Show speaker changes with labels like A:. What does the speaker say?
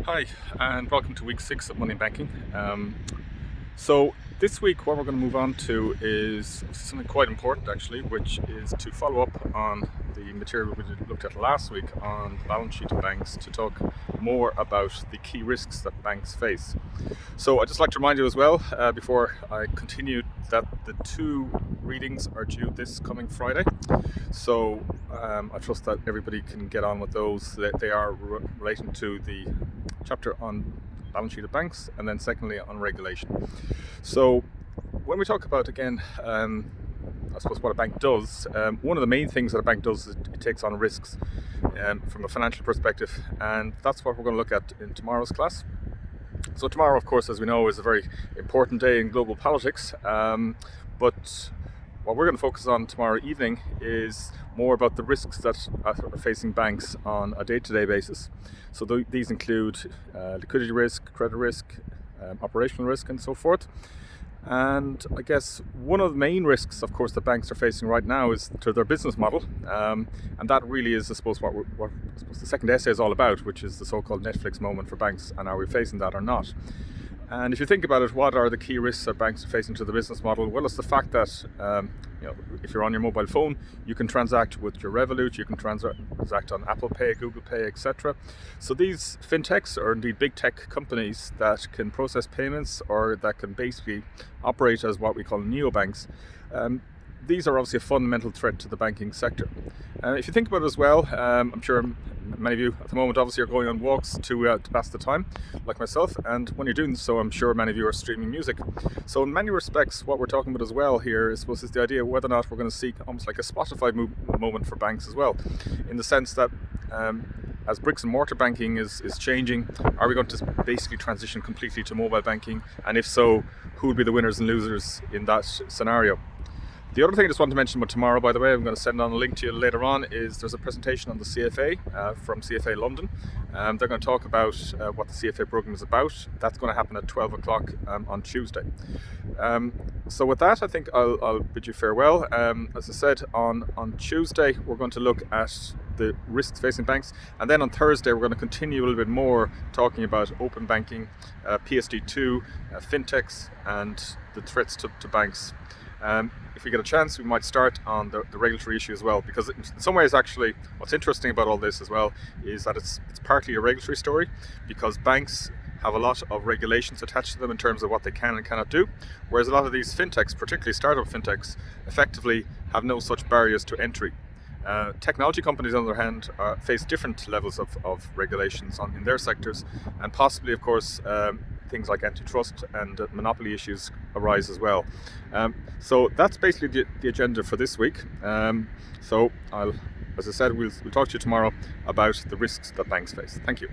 A: Hi, and welcome to week 6 of Money in Banking. So this week what we're going to move on to is something quite important actually, which is to follow up on the material we looked at last week on the balance sheet of banks to talk more about the key risks that banks face. So I'd just like to remind you as well, before I continue, that the 2 readings are due this coming Friday. So I trust that everybody can get on with those. They are relating to the chapter on balance sheet of banks, and then secondly on regulation. So when we talk about, again, I suppose what a bank does, one of the main things that a bank does is it takes on risks from a financial perspective, and that's what we're going to look at in tomorrow's class. So tomorrow, of course, as we know, is a very important day in global politics, but what we're going to focus on tomorrow evening is more about the risks that are facing banks on a day-to-day basis. So these include liquidity risk, credit risk, operational risk, and so forth. And I guess one of the main risks, of course, that banks are facing right now is to their business model, and that really is, I suppose, what I suppose the second essay is all about, which is the so-called Netflix moment for banks, and are we facing that or not? And if you think about it, what are the key risks that banks are facing to the business model? Well, it's the fact that if you're on your mobile phone, you can transact with your Revolut, you can transact on Apple Pay, Google Pay, etc. So these fintechs, or indeed big tech companies that can process payments or that can basically operate as what we call neobanks, these are obviously a fundamental threat to the banking sector. If you think about it as well, I'm sure many of you at the moment obviously are going on walks to pass the time, like myself, and when you're doing so, I'm sure many of you are streaming music. So in many respects, what we're talking about as well here is the idea of whether or not we're going to seek almost like a Spotify moment for banks as well, in the sense that as bricks and mortar banking is changing, are we going to basically transition completely to mobile banking? And if so, who will be the winners and losers in that scenario? The other thing I just wanted to mention about tomorrow, by the way, I'm going to send on a link to you later on, is there's a presentation on the CFA from CFA London. They're going to talk about what the CFA program is about. That's going to happen at 12 o'clock on Tuesday. So with that, I think I'll bid you farewell. As I said, on Tuesday, we're going to look at the risks facing banks, and then on Thursday, we're going to continue a little bit more talking about open banking, PSD2, fintechs, and the threats to banks. If we get a chance, we might start on the regulatory issue as well, because in some ways, actually, what's interesting about all this as well is that it's partly a regulatory story, because banks have a lot of regulations attached to them in terms of what they can and cannot do, whereas a lot of these fintechs, particularly startup fintechs, effectively have no such barriers to entry. Technology companies, on the other hand, face different levels of regulations in their sectors, and possibly, of course, things like antitrust and monopoly issues arise as well. So that's basically the agenda for this week. So as I said, we'll talk to you tomorrow about the risks that banks face. Thank you.